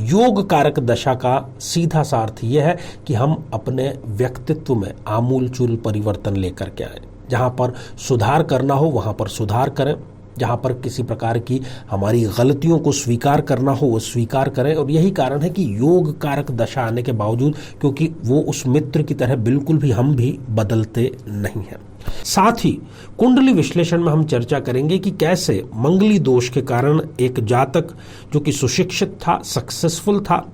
योग कारक दशा का सीधा सा अर्थ यह है कि हम अपने व्यक्तित्व में आमूलचूल परिवर्तन लेकर के आए। जहां पर सुधार करना हो वहां पर सुधार करें, जहां पर किसी प्रकार की हमारी गलतियों को स्वीकार करना हो वो स्वीकार करें। और यही कारण है कि योग कारक दशा आने के बावजूद, क्योंकि वो उस मित्र की तरह बिल्कुल भी हम भी बदलते नहीं हैं। साथ ही कुंडली विश्लेषण में हम चर्चा करेंगे कि कैसे मंगली दोष के कारण एक जातक जो कि सुशिक्षित था, सक्सेसफुल था,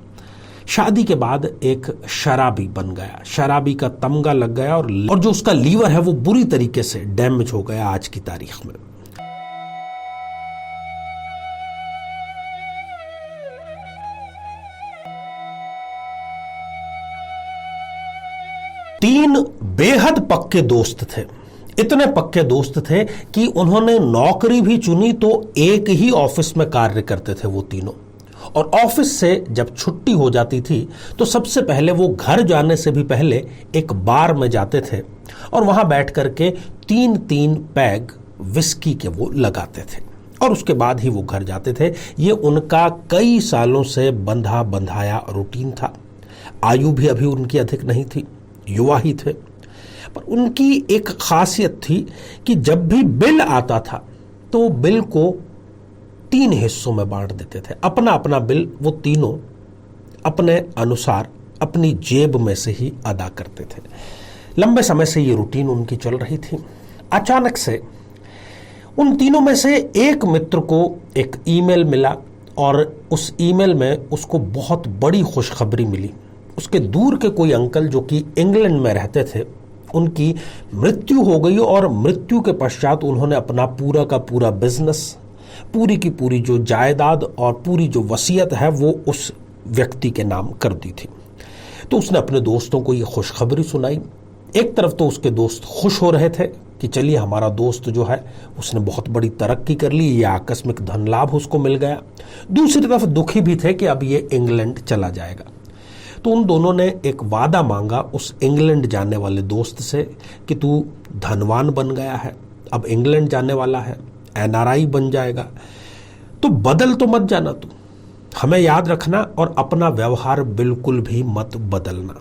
शादी के बाद एक शराबी बन गया, शराबी का तमगा लग गया और जो उसका लीवर है वो बुरी तरीके से डैमेज हो गया आज की तारीख में। तीन बेहद पक्के दोस्त थे, इतने पक्के दोस्त थे कि उन्होंने नौकरी भी चुनी तो एक ही ऑफिस में कार्य करते थे वो तीनों। और ऑफिस से जब छुट्टी हो जाती थी तो सबसे पहले वो घर जाने से भी पहले एक बार में जाते थे और वहां बैठ करके 3-3 पैग विस्की के वो लगाते थे और उसके बाद ही वो घर जाते थे। ये उनका कई सालों से बंधा बंधाया रूटीन था। आयु भी अभी उनकी अधिक नहीं थी, युवा ही थे। पर उनकी एक खासियत थी कि जब भी बिल आता था तो बिल को 3 हिस्सों में बांट देते थे। अपना अपना बिल वो तीनों अपने अनुसार अपनी जेब में से ही अदा करते थे। लंबे समय से ये रूटीन उनकी चल रही थी। अचानक से उन तीनों में से एक मित्र को एक ईमेल मिला और उस ईमेल में उसको बहुत बड़ी खुशखबरी मिली। उसके दूर के कोई अंकल जो कि इंग्लैंड में रहते थे, उनकी मृत्यु हो गई और मृत्यु के पश्चात उन्होंने अपना पूरा का पूरा बिजनेस, पूरी की पूरी जो जायदाद और पूरी जो वसीयत है वो उस व्यक्ति के नाम कर दी थी। तो उसने अपने दोस्तों को ये खुशखबरी सुनाई। एक तरफ तो उसके दोस्त खुश हो रहे थे कि चलिए हमारा दोस्त जो है उसने बहुत बड़ी तरक्की कर ली, ये आकस्मिक धन लाभ उसको मिल गया। दूसरी तरफ दुखी भी थे कि अब ये इंग्लैंड चला जाएगा। तो उन दोनों ने एक वादा मांगा उस इंग्लैंड जाने वाले दोस्त से कि तू धनवान बन गया है, अब इंग्लैंड जाने वाला है, NRI बन जाएगा, तो बदल तो मत जाना, तू हमें याद रखना और अपना व्यवहार बिल्कुल भी मत बदलना।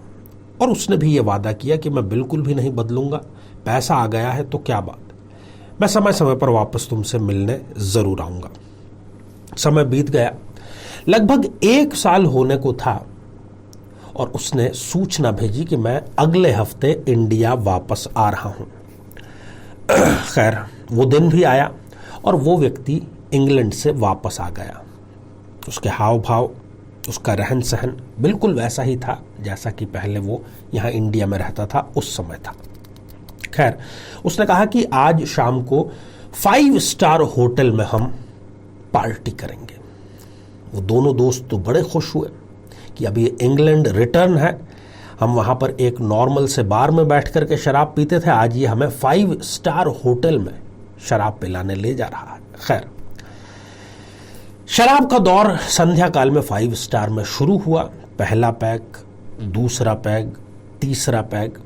और उसने भी ये वादा किया कि मैं बिल्कुल भी नहीं बदलूंगा, पैसा आ गया है तो क्या बात, मैं समय समय पर वापस तुमसे मिलने जरूर आऊंगा। समय बीत गया, लगभग 1 साल होने को था और उसने सूचना भेजी कि मैं अगले हफ्ते इंडिया वापस आ रहा हूं। खैर वो दिन भी आया और वो व्यक्ति इंग्लैंड से वापस आ गया। उसके हाव भाव, उसका रहन सहन बिल्कुल वैसा ही था जैसा कि पहले वो यहाँ इंडिया में रहता था उस समय था। खैर उसने कहा कि आज शाम को 5 स्टार होटल में हम पार्टी करेंगे। वो दोनों दोस्त तो बड़े खुश हुए कि अभी इंग्लैंड रिटर्न है, हम वहां पर एक नॉर्मल से बार में बैठ करके शराब पीते थे, आज ये हमें 5 स्टार होटल में शराब पिलाने ले जा रहा है। खैर शराब का दौर संध्या काल में 5 स्टार में शुरू हुआ। पहला पैग, दूसरा पैग, तीसरा पैग,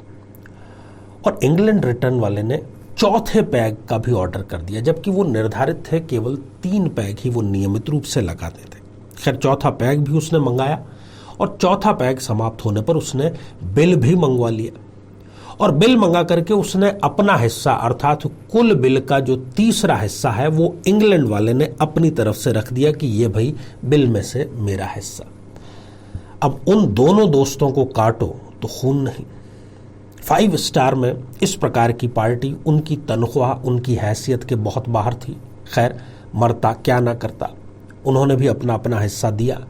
और इंग्लैंड रिटर्न वाले ने चौथे पैग का भी ऑर्डर कर दिया, जबकि वो निर्धारित थे केवल 3 पैग ही वो नियमित रूप से लगाते थे। खैर चौथा पैग भी उसने मंगाया और चौथा पैग समाप्त होने पर उसने बिल भी मंगवा लिया और बिल मंगा करके उसने अपना हिस्सा अर्थात कुल बिल का जो तीसरा हिस्सा है वो इंग्लैंड वाले ने अपनी तरफ से रख दिया कि ये भाई बिल में से मेरा हिस्सा। अब उन दोनों दोस्तों को काटो तो खून नहीं। 5 स्टार में इस प्रकार की पार्टी उनकी तनख्वाह, उनकी हैसियत के बहुत बाहर थी। खैर मरता क्या ना करता, उन्होंने भी अपना अपना हिस्सा दिया।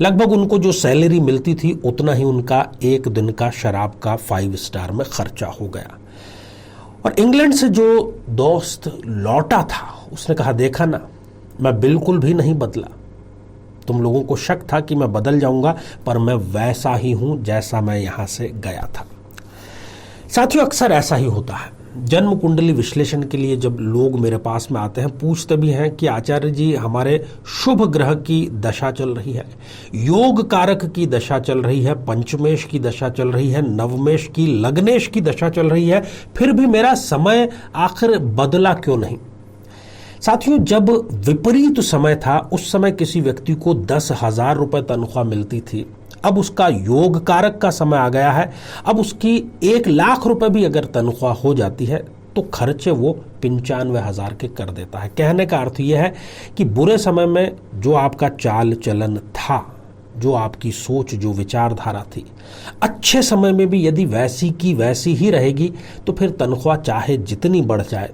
लगभग उनको जो सैलरी मिलती थी उतना ही उनका एक दिन का शराब का 5 स्टार में खर्चा हो गया। और इंग्लैंड से जो दोस्त लौटा था उसने कहा, देखा ना मैं बिल्कुल भी नहीं बदला, तुम लोगों को शक था कि मैं बदल जाऊंगा पर मैं वैसा ही हूं जैसा मैं यहां से गया था। साथियों अक्सर ऐसा ही होता है। जन्म कुंडली विश्लेषण के लिए जब लोग मेरे पास में आते हैं, पूछते भी हैं कि आचार्य जी हमारे शुभ ग्रह की दशा चल रही है, योग कारक की दशा चल रही है, पंचमेश की दशा चल रही है, नवमेश की, लग्नेश की दशा चल रही है, फिर भी मेरा समय आखिर बदला क्यों नहीं। साथियों, जब विपरीत समय था उस समय किसी व्यक्ति को 10,000 रुपए तनख्वाह मिलती थी। अब उसका योग कारक का समय आ गया है। अब उसकी 1,00,000 रुपए भी अगर तनख्वाह हो जाती है तो खर्चे वो 95,000 के कर देता है। कहने का अर्थ यह है कि बुरे समय में जो आपका चाल चलन था, जो आपकी सोच, जो विचारधारा थी, अच्छे समय में भी यदि वैसी की वैसी ही रहेगी तो फिर तनख्वाह चाहे जितनी बढ़ जाए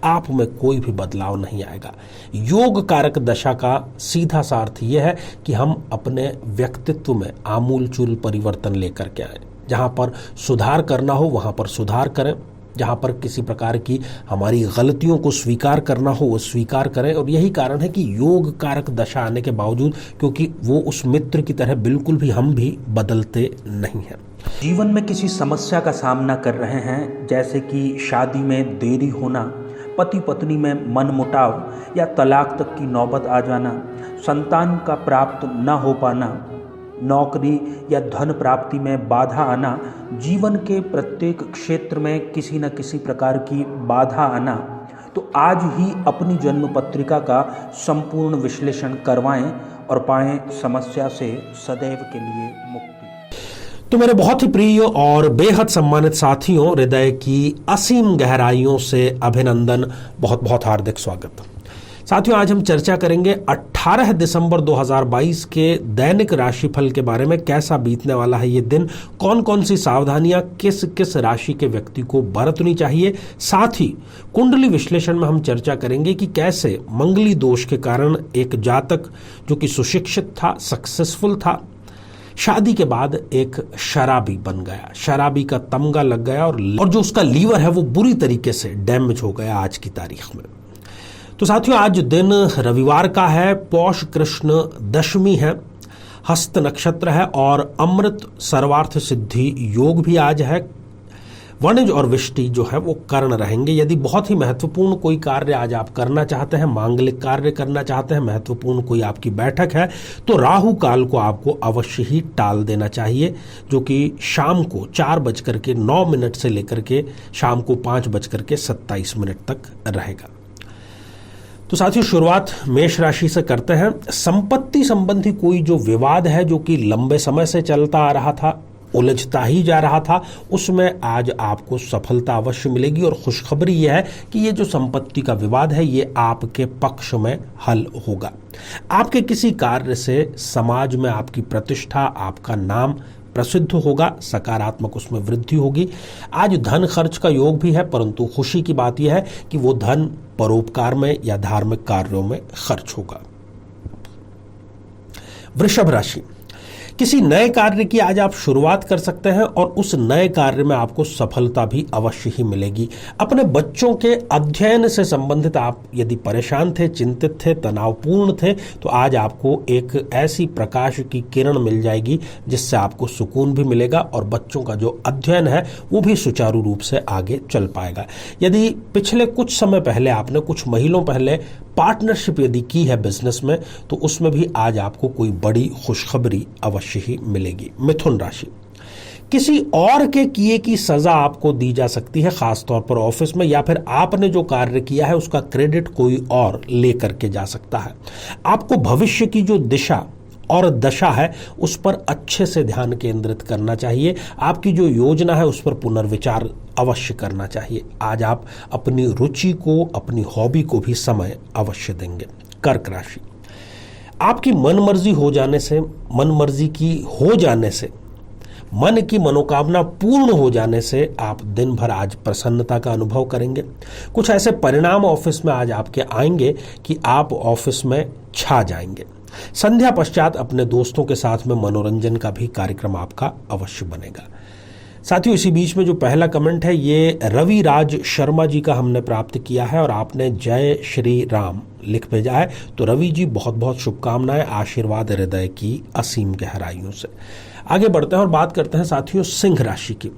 आप में कोई भी बदलाव नहीं आएगा। योग कारक दशा का सीधा सा अर्थ यह है कि हम अपने व्यक्तित्व में आमूलचूल परिवर्तन लेकर के आए। जहां पर सुधार करना हो वहां पर सुधार करें, जहां पर किसी प्रकार की हमारी गलतियों को स्वीकार करना हो वो स्वीकार करें। और यही कारण है कि योग कारक दशा आने के बावजूद, क्योंकि वो उस मित्र की तरह बिल्कुल भी हम भी बदलते नहीं हैं। जीवन में किसी समस्या का सामना कर रहे हैं, जैसे कि शादी में देरी होना, पति पत्नी में मनमुटाव या तलाक तक की नौबत आ जाना, संतान का प्राप्त न हो पाना, नौकरी या धन प्राप्ति में बाधा आना, जीवन के प्रत्येक क्षेत्र में किसी न किसी प्रकार की बाधा आना, तो आज ही अपनी जन्म पत्रिका का संपूर्ण विश्लेषण करवाएं और पाएं समस्या से सदैव के लिए मुक्ति। तो मेरे बहुत ही प्रिय और बेहद सम्मानित साथियों, हृदय की असीम गहराइयों से अभिनंदन, बहुत बहुत हार्दिक स्वागत। साथियों, आज हम चर्चा करेंगे 18 दिसंबर 2022 के दैनिक राशिफल के बारे में। कैसा बीतने वाला है ये दिन, कौन कौन सी सावधानियां किस किस राशि के व्यक्ति को बरतनी चाहिए। साथ ही कुंडली विश्लेषण में हम चर्चा करेंगे कि कैसे मंगली दोष के कारण एक जातक जो कि सुशिक्षित था, सक्सेसफुल था, शादी के बाद एक शराबी बन गया, शराबी का तमगा लग गया और जो उसका लीवर है वो बुरी तरीके से डैमेज हो गया आज की तारीख में। तो साथियों, आज दिन रविवार का है, पौष कृष्ण दशमी है, हस्त नक्षत्र है और अमृत सर्वार्थ सिद्धि योग भी आज है। वणिज और विष्टि जो है वो कर्ण रहेंगे। यदि बहुत ही महत्वपूर्ण कोई कार्य आज आप करना चाहते हैं, मांगलिक कार्य करना चाहते हैं, महत्वपूर्ण कोई आपकी बैठक है, तो राहु काल को आपको अवश्य ही टाल देना चाहिए, जो कि शाम को 4:09 से लेकर के शाम को 5:27 तक रहेगा। तो साथियों, शुरुआत मेष राशि से करते हैं। संपत्ति संबंधी कोई जो विवाद है जो कि लंबे समय से चलता आ रहा था, उलझता ही जा रहा था, उसमें आज आपको सफलता अवश्य मिलेगी। और खुशखबरी यह है कि ये जो संपत्ति का विवाद है ये आपके पक्ष में हल होगा। आपके किसी कार्य से समाज में आपकी प्रतिष्ठा, आपका नाम प्रसिद्ध होगा, सकारात्मक उसमें वृद्धि होगी। आज धन खर्च का योग भी है, परंतु खुशी की बात यह है कि वो धन परोपकार में या धार्मिक कार्यों में खर्च होगा। वृषभ राशि, किसी नए कार्य की आज आप शुरुआत कर सकते हैं और उस नए कार्य में आपको सफलता भी अवश्य ही मिलेगी। अपने बच्चों के अध्ययन से संबंधित आप यदि परेशान थे, चिंतित थे, तनावपूर्ण थे, तो आज आपको एक ऐसी प्रकाश की किरण मिल जाएगी जिससे आपको सुकून भी मिलेगा और बच्चों का जो अध्ययन है वो भी सुचारू रूप से आगे चल पाएगा। यदि पिछले कुछ समय पहले आपने, कुछ महीनों पहले पार्टनरशिप यदि की है बिजनेस में, तो उसमें भी आज आपको कोई बड़ी खुशखबरी अवश्य ही मिलेगी। मिथुन राशि, किसी और के किए की सजा आपको दी जा सकती है, खासतौर पर ऑफिस में, या फिर आपने जो कार्य किया है उसका क्रेडिट कोई और लेकर के जा सकता है। आपको भविष्य की जो दिशा और दशा है उस पर अच्छे से ध्यान केंद्रित करना चाहिए। आपकी जो योजना है उस पर पुनर्विचार अवश्य करना चाहिए। आज आप अपनी रुचि को, अपनी हॉबी को भी समय अवश्य देंगे। कर्क राशि, आपकी मनमर्जी हो जाने से, मनमर्जी की हो जाने से, मन की मनोकामना पूर्ण हो जाने से आप दिन भर आज प्रसन्नता का अनुभव करेंगे। कुछ ऐसे परिणाम ऑफिस में आज आपके आएंगे कि आप ऑफिस में छा जाएंगे। संध्या पश्चात अपने दोस्तों के साथ में मनोरंजन का भी कार्यक्रम आपका अवश्य बनेगा। साथियों, इसी बीच में जो पहला कमेंट है ये रवि राज शर्मा जी का हमने प्राप्त किया है और आपने जय श्री राम लिख भेजा है। तो रवि जी, बहुत बहुत शुभकामनाएं, आशीर्वाद हृदय की असीम गहराइयों से। आगे बढ़ते हैं और बात करते हैं साथियों सिंह राशि की।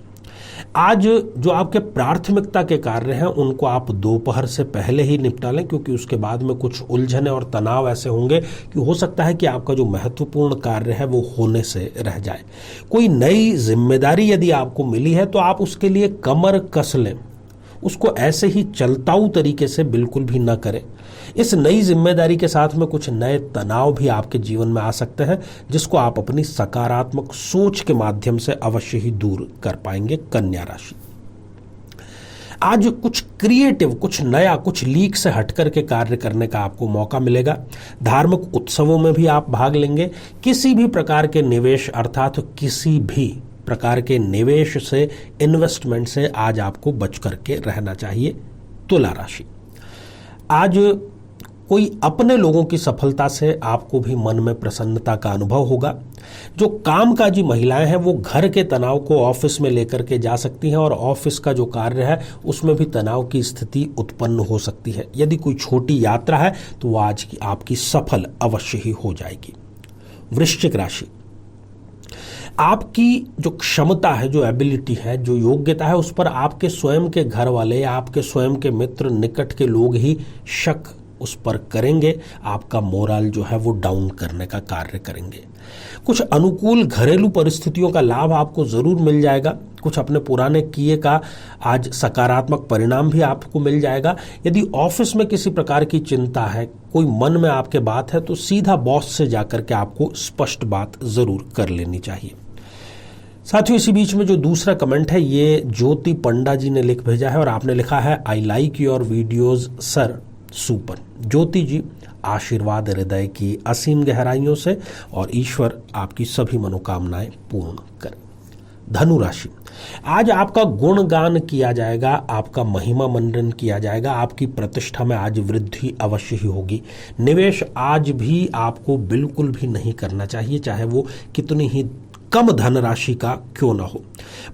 आज जो आपके प्राथमिकता के कार्य हैं उनको आप दोपहर से पहले ही निपटा लें, क्योंकि उसके बाद में कुछ उलझने और तनाव ऐसे होंगे कि हो सकता है कि आपका जो महत्वपूर्ण कार्य है वो होने से रह जाए। कोई नई जिम्मेदारी यदि आपको मिली है तो आप उसके लिए कमर कस लें, उसको ऐसे ही चलताऊ तरीके से बिल्कुल भी न करें। इस नई जिम्मेदारी के साथ में कुछ नए तनाव भी आपके जीवन में आ सकते हैं, जिसको आप अपनी सकारात्मक सोच के माध्यम से अवश्य ही दूर कर पाएंगे। कन्या राशि, आज कुछ क्रिएटिव, कुछ नया, कुछ लीक से हटकर के कार्य करने का आपको मौका मिलेगा। धार्मिक उत्सवों में भी आप भाग लेंगे। किसी भी प्रकार के निवेश अर्थात किसी भी प्रकार के निवेश से, इन्वेस्टमेंट से आज आपको बच करके रहना चाहिए। तुला राशि, आज कोई अपने लोगों की सफलता से आपको भी मन में प्रसन्नता का अनुभव होगा। जो कामकाजी महिलाएं हैं वो घर के तनाव को ऑफिस में लेकर के जा सकती हैं और ऑफिस का जो कार्य है उसमें भी तनाव की स्थिति उत्पन्न हो सकती है। यदि कोई छोटी यात्रा है तो वो आज की आपकी सफल अवश्य ही हो जाएगी। वृश्चिक राशि, आपकी जो क्षमता है, जो एबिलिटी है, जो योग्यता है, उस पर आपके स्वयं के घर वाले, आपके स्वयं के मित्र, निकट के लोग ही शक उस पर करेंगे। आपका मोरल जो है वो डाउन करने का कार्य करेंगे। कुछ अनुकूल घरेलू परिस्थितियों का लाभ आपको जरूर मिल जाएगा। कुछ अपने पुराने किए का आज सकारात्मक परिणाम भी आपको मिल जाएगा। यदि ऑफिस में किसी प्रकार की चिंता है, कोई मन में आपके बात है, तो सीधा बॉस से जाकर के आपको स्पष्ट बात जरूर कर लेनी चाहिए। साथियों, इसी बीच में जो दूसरा कमेंट है ये ज्योति पंडा जी ने लिख भेजा है और आपने लिखा है, I like your videos sir, super. Jyoti ji, आशीर्वाद हृदय की असीम गहराइयों से और ईश्वर आपकी सभी मनोकामनाएं पूर्ण करे। धनु राशि, आज आपका गुणगान किया जाएगा, आपका महिमा मंडन किया जाएगा, आपकी प्रतिष्ठा में आज वृद्धि अवश्य ही होगी। निवेश आज भी आपको बिल्कुल भी नहीं करना चाहिए, चाहे वो कितनी ही कम धनराशि का क्यों ना हो।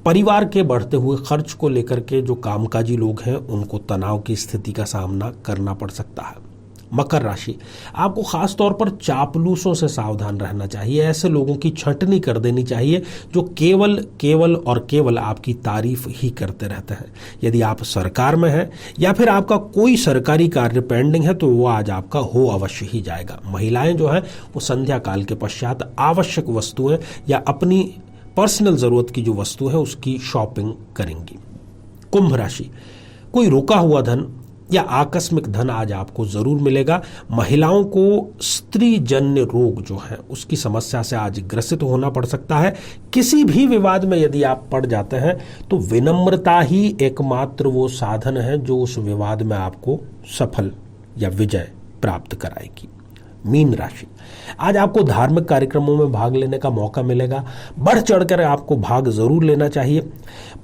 परिवार के बढ़ते हुए खर्च को लेकर के जो कामकाजी लोग हैं उनको तनाव की स्थिति का सामना करना पड़ सकता है। मकर राशि, आपको खास तौर पर चापलूसों से सावधान रहना चाहिए। ऐसे लोगों की छंटनी कर देनी चाहिए जो केवल और केवल आपकी तारीफ ही करते रहते हैं। यदि आप सरकार में हैं या फिर आपका कोई सरकारी कार्य पेंडिंग है तो वो आज आपका हो अवश्य ही जाएगा। महिलाएं जो है वो संध्या काल के पश्चात आवश्यक वस्तुएं या अपनी पर्सनल जरूरत की जो वस्तु है उसकी शॉपिंग करेंगी। कुंभ राशि, कोई रुका हुआ धन या आकस्मिक धन आज आपको जरूर मिलेगा। महिलाओं को स्त्री जन्य रोग जो है उसकी समस्या से आज ग्रसित होना पड़ सकता है। किसी भी विवाद में यदि आप पड़ जाते हैं तो विनम्रता ही एकमात्र वो साधन है जो उस विवाद में आपको सफल या विजय प्राप्त कराएगी। मीन राशि, आज आपको धार्मिक कार्यक्रमों में भाग लेने का मौका मिलेगा। बढ़ चढ़कर आपको भाग जरूर लेना चाहिए।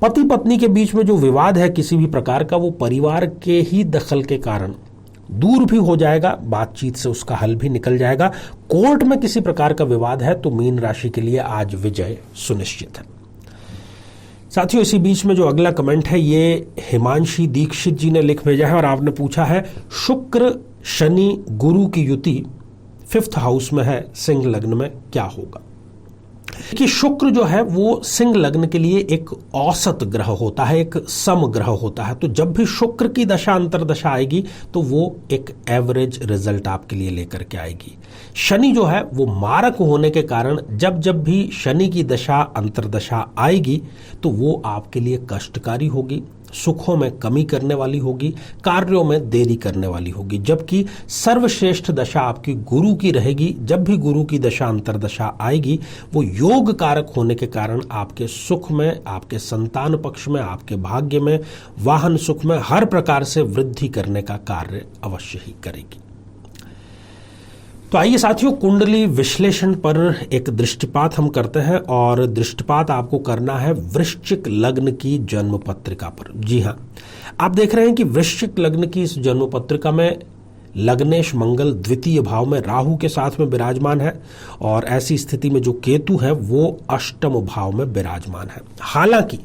पति पत्नी के बीच में जो विवाद है किसी भी प्रकार का, वो परिवार के ही दखल के कारण दूर भी हो जाएगा, बातचीत से उसका हल भी निकल जाएगा। कोर्ट में किसी प्रकार का विवाद है तो मीन राशि के लिए आज विजय सुनिश्चित है। साथियों, इसी बीच में जो अगला कमेंट है ये हिमांशी दीक्षित जी ने लिख भेजा है और आपने पूछा है, शुक्र शनि गुरु की युति 5th हाउस में है, सिंह लग्न में क्या होगा। कि शुक्र जो है वो सिंह लग्न के लिए एक औसत ग्रह होता है, एक सम ग्रह होता है। तो जब भी शुक्र की दशा अंतरदशा आएगी तो वो एक एवरेज रिजल्ट आपके लिए लेकर के आएगी। शनि जो है वो मारक होने के कारण जब भी शनि की दशा अंतरदशा आएगी तो वो आपके लिए कष्टकारी होगी, सुखों में कमी करने वाली होगी, कार्यों में देरी करने वाली होगी। जबकि सर्वश्रेष्ठ दशा आपकी गुरु की रहेगी। जब भी गुरु की दशा अंतरदशा आएगी वो योग कारक होने के कारण आपके सुख में, आपके संतान पक्ष में, आपके भाग्य में, वाहन सुख में हर प्रकार से वृद्धि करने का कार्य अवश्य ही करेगी। तो आइए साथियों, कुंडली विश्लेषण पर एक दृष्टिपात हम करते हैं और दृष्टिपात आपको करना है वृश्चिक लग्न की जन्म पत्रिका पर। जी हाँ, आप देख रहे हैं कि वृश्चिक लग्न की इस जन्म पत्रिका में लग्नेश मंगल द्वितीय भाव में राहु के साथ में विराजमान है और ऐसी स्थिति में जो केतु है वो अष्टम भाव में विराजमान है। हालांकि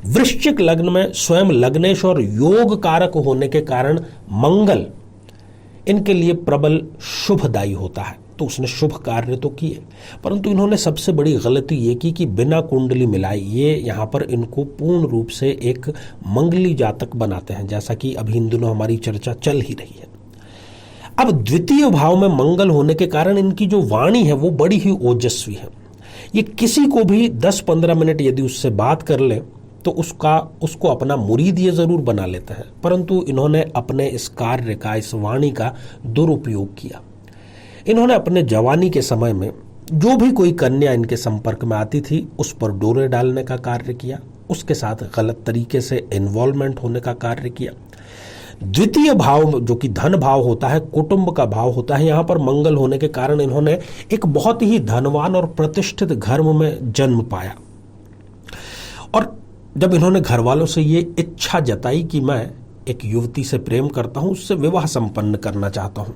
वृश्चिक लग्न में स्वयं लग्नेश और योग कारक होने के कारण मंगल इनके लिए प्रबल शुभदायी होता है, तो उसने शुभ कार्य तो किए, परंतु इन्होंने सबसे बड़ी गलती ये की कि बिना कुंडली मिलाई ये यहाँ पर इनको पूर्ण रूप से एक मंगली जातक बनाते हैं, जैसा कि अभी इन दिनों हमारी चर्चा चल ही रही है। अब द्वितीय भाव में मंगल होने के कारण इनकी जो वाणी है वो बड़ी ही ओजस्वी है। ये किसी को भी 10-15 मिनट यदि उससे बात कर ले तो उसको अपना मुरीद ये जरूर बना लेते हैं, परंतु इन्होंने अपने इस कार्य का, इस वाणी का दुरुपयोग किया। इन्होंने अपने जवानी के समय में जो भी कोई कन्या इनके संपर्क में आती थी उस पर डोरे डालने का कार्य किया, उसके साथ गलत तरीके से इन्वॉल्वमेंट होने का कार्य किया। द्वितीय भाव जो कि धन भाव होता है, कुटुंब का भाव होता है, यहां पर मंगल होने के कारण इन्होंने एक बहुत ही धनवान और प्रतिष्ठित घर में जन्म पाया। और जब इन्होंने घर वालों से ये इच्छा जताई कि मैं एक युवती से प्रेम करता हूं, उससे विवाह संपन्न करना चाहता हूं,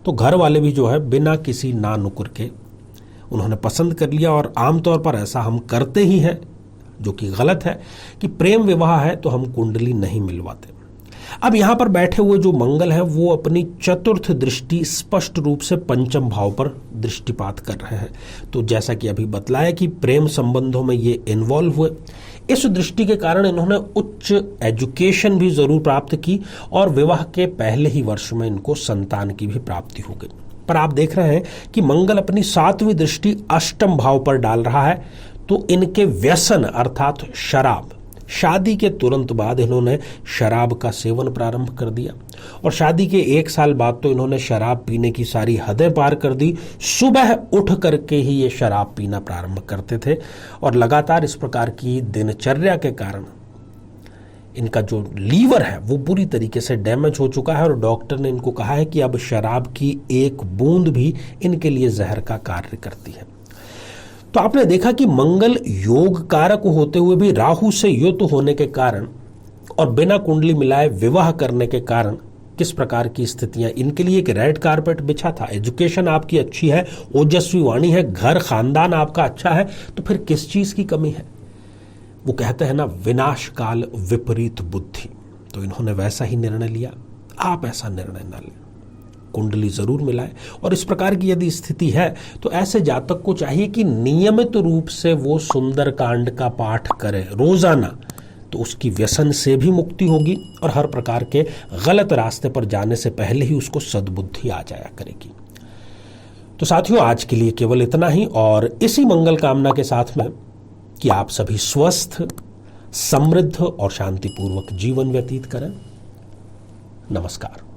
तो घर वाले भी जो है बिना किसी ना नुकुर के उन्होंने पसंद कर लिया। और आमतौर पर ऐसा हम करते ही हैं, जो कि गलत है, कि प्रेम विवाह है तो हम कुंडली नहीं मिलवाते। अब यहां पर बैठे हुए जो मंगल है वो अपनी चतुर्थ दृष्टि स्पष्ट रूप से पंचम भाव पर दृष्टिपात कर रहे हैं। तो जैसा कि अभी बतलाया कि प्रेम संबंधों में ये इन्वॉल्व हुए, इस दृष्टि के कारण इन्होंने उच्च एजुकेशन भी जरूर प्राप्त की और विवाह के पहले ही वर्ष में इनको संतान की भी प्राप्ति हो गई। पर आप देख रहे हैं कि मंगल अपनी 7वीं दृष्टि अष्टम भाव पर डाल रहा है, तो इनके व्यसन अर्थात शराब, शादी के तुरंत बाद इन्होंने शराब का सेवन प्रारंभ कर दिया और शादी के 1 साल बाद तो इन्होंने शराब पीने की सारी हदें पार कर दी। सुबह उठ करके ही ये शराब पीना प्रारंभ करते थे और लगातार इस प्रकार की दिनचर्या के कारण इनका जो लीवर है वो पूरी तरीके से डैमेज हो चुका है और डॉक्टर ने इनको कहा है कि अब शराब की एक बूंद भी इनके लिए जहर का कार्य करती है। तो आपने देखा कि मंगल योग कारक होते हुए भी राहु से युत होने के कारण और बिना कुंडली मिलाए विवाह करने के कारण किस प्रकार की स्थितियां इनके लिए। एक रेड कारपेट बिछा था, एजुकेशन आपकी अच्छी है, ओजस्वी वाणी है, घर खानदान आपका अच्छा है, तो फिर किस चीज की कमी है। वो कहते हैं ना, विनाश काल विपरीत बुद्धि, तो इन्होंने वैसा ही निर्णय लिया। आप ऐसा निर्णय ना लें, कुंडली जरूर मिलाएं। और इस प्रकार की यदि स्थिति है तो ऐसे जातक को चाहिए कि नियमित रूप से वो सुंदरकांड का पाठ करे रोजाना, तो उसकी व्यसन से भी मुक्ति होगी और हर प्रकार के गलत रास्ते पर जाने से पहले ही उसको सद्बुद्धि आ जाया करेगी। तो साथियों, आज के लिए केवल इतना ही और इसी मंगल कामना के साथ में कि आप सभी स्वस्थ, समृद्ध और शांतिपूर्वक जीवन व्यतीत करें। नमस्कार।